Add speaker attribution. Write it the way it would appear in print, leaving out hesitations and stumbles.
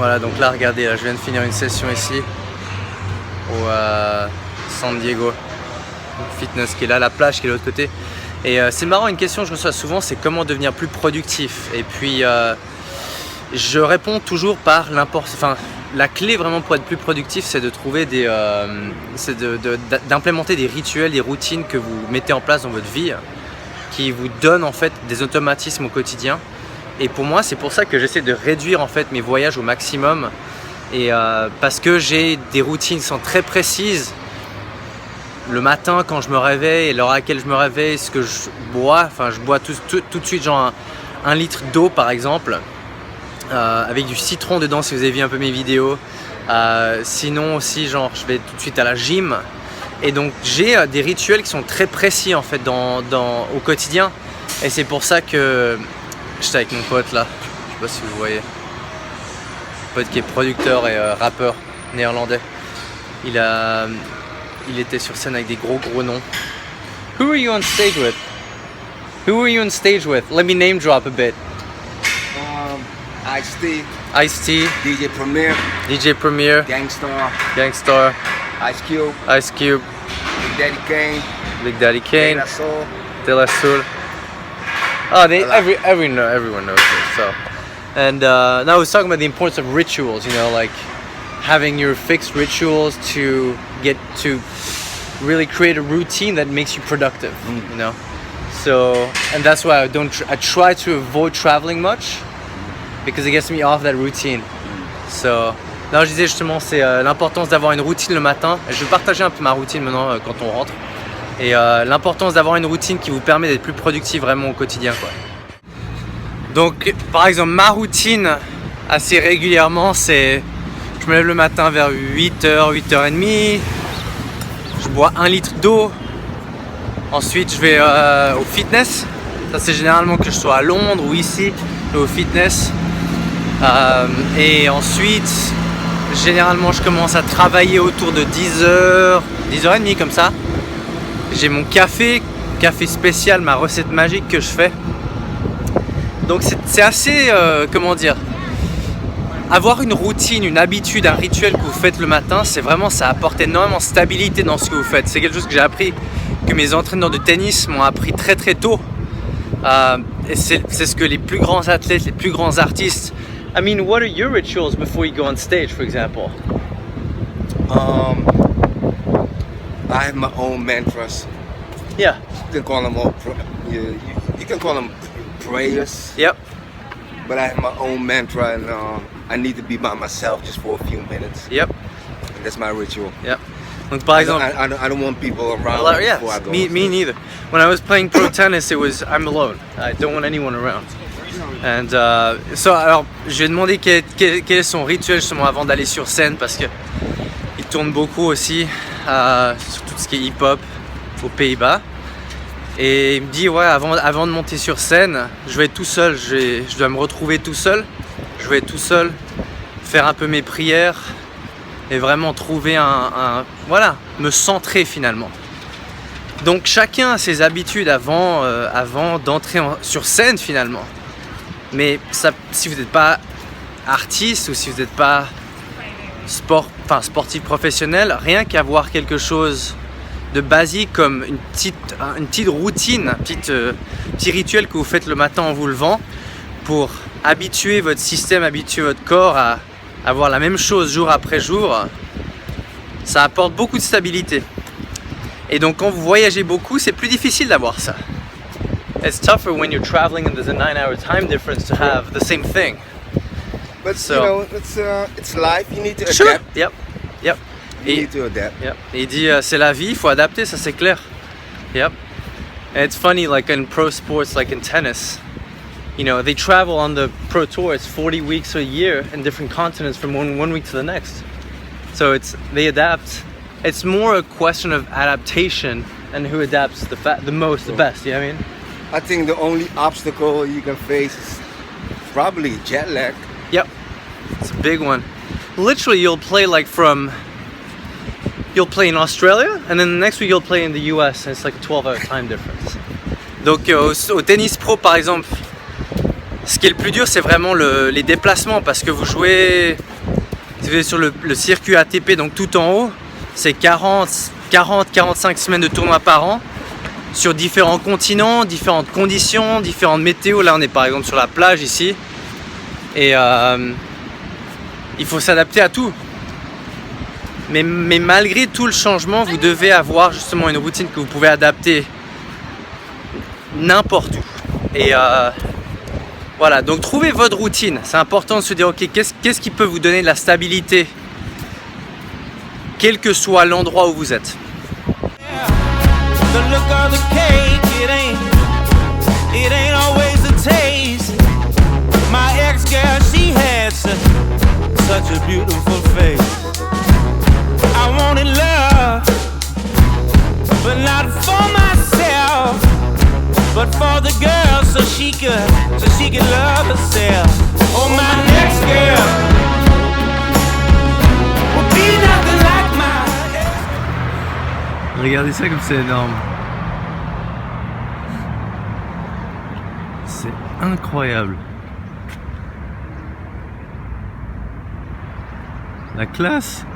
Speaker 1: Voilà, donc là regardez, là, je viens de finir une session ici au San Diego Fitness qui est là, la plage qui est de l'autre côté. Et c'est marrant, une question que je reçois souvent, c'est comment devenir plus productif. Et puis je réponds toujours par la clé vraiment pour être plus productif, c'est de trouver d'implémenter des rituels, des routines que vous mettez en place dans votre vie, qui vous donnent en fait des automatismes au quotidien. Et pour moi, c'est pour ça que j'essaie de réduire en fait mes voyages au maximum. Et parce que j'ai des routines qui sont très précises. Le matin quand je me réveille, l'heure à laquelle je me réveille, ce que je bois, je bois tout de suite genre un litre d'eau par exemple. Avec du citron dedans si vous avez vu un peu mes vidéos. Sinon aussi genre je vais tout de suite à la gym. Et donc j'ai des rituels qui sont très précis en fait au quotidien. Et c'est pour ça que j'étais avec mon pote là, je sais pas si vous voyez. Mon pote qui est producteur et rappeur néerlandais. Il était sur scène avec des gros noms. Who are you on stage with? Who are you on stage with? Let me name drop a bit.
Speaker 2: Ice-T,
Speaker 1: Ice-T, DJ Premier, Gangstar, Ice Cube, Big Daddy Kane, De La Soul. Oh, everyone knows this. So, and now I was talking about the importance of rituals. You know, like having your fixed rituals to get to really create a routine that makes you productive. You know, so and that's why I try to avoid traveling much. Because it gets me off that routine. So, non, je disais justement, c'est l'importance d'avoir une routine le matin. Et je vais partager un peu ma routine maintenant quand on rentre. Et l'importance d'avoir une routine qui vous permet d'être plus productif vraiment au quotidien, quoi. Donc, par exemple, ma routine assez régulièrement, c'est je me lève le matin vers 8h, 8h30. Je bois 1 litre d'eau. Ensuite, je vais au fitness. Ça, c'est généralement que je sois à Londres ou ici, au fitness. Et ensuite, généralement, je commence à travailler autour de 10h, 10h30 comme ça. J'ai mon café spécial, ma recette magique que je fais. Donc c'est assez, comment dire, avoir une routine, une habitude, un rituel que vous faites le matin, ça apporte énormément de stabilité dans ce que vous faites. C'est quelque chose que j'ai appris, que mes entraîneurs de tennis m'ont appris très très tôt. Et c'est ce que les plus grands athlètes, les plus grands artistes. I mean, what are your rituals before you go on stage, for example?
Speaker 2: I have my own mantras.
Speaker 1: Yeah.
Speaker 2: You can call them you can call them prayers.
Speaker 1: Yep.
Speaker 2: But I have my own mantra, and I need to be by myself just for a few minutes.
Speaker 1: Yep.
Speaker 2: And that's my ritual.
Speaker 1: Yep. Donc par exemple,
Speaker 2: I don't want people around
Speaker 1: yeah,
Speaker 2: before I go.
Speaker 1: Me neither. When I was playing pro tennis, I'm alone. I don't want anyone around. And alors, je lui ai demandé quel est son rituel justement avant d'aller sur scène parce que il tourne beaucoup aussi sur tout ce qui est hip-hop aux Pays-Bas. Et il me dit ouais, avant de monter sur scène, je vais être tout seul. Je dois me retrouver tout seul. Je vais être tout seul, faire un peu mes prières. Et vraiment trouver voilà, me centrer finalement. Donc chacun a ses habitudes avant d'entrer sur scène finalement. Mais ça, si vous n'êtes pas artiste ou si vous n'êtes pas sportif professionnel, rien qu'avoir quelque chose de basique comme une petite routine, un petit rituel que vous faites le matin en vous levant pour habituer votre système, habituer votre corps à avoir la même chose jour après jour, ça apporte beaucoup de stabilité. Et donc quand vous voyagez beaucoup, c'est plus difficile d'avoir ça. It's tougher when you're traveling and there's a 9-hour time difference to have the same thing.
Speaker 2: But you know, it's life. You need to adapt.
Speaker 1: Sure. Yep.
Speaker 2: You need to adapt.
Speaker 1: Yep. Et il dit c'est la vie, il faut adapter, ça c'est clair. Yep. And it's funny, like in pro sports, like in tennis. You know, they travel on the pro tour. It's 40 weeks a year in different continents from one week to the next. So they adapt. It's more a question of adaptation and who adapts the most, the best. You know what I mean?
Speaker 2: I think the only obstacle you can face is probably jet lag.
Speaker 1: Yep, it's a big one. Literally, you'll play in Australia, and then the next week you'll play in the US, and it's like a 12-hour time difference. Donc au tennis pro, par exemple, ce qui est le plus dur, c'est vraiment les déplacements, parce que vous jouez
Speaker 3: Si vous êtes sur le circuit ATP, donc tout en haut, c'est 40-45 semaines de tournois par an sur différents continents, différentes conditions, différentes météos. Là, on est par exemple sur la plage ici. Et il faut s'adapter à tout. Mais malgré tout le changement, vous devez avoir justement une routine que vous pouvez adapter n'importe où. Et voilà, donc trouvez votre routine. C'est important de se dire, ok, qu'est-ce qui peut vous donner de la stabilité, quel que soit l'endroit où vous êtes.
Speaker 4: But for the girl, so she could love herself. Oh, my next girl will be nothing like my.
Speaker 3: Regardez ça comme c'est énorme. C'est incroyable. La classe.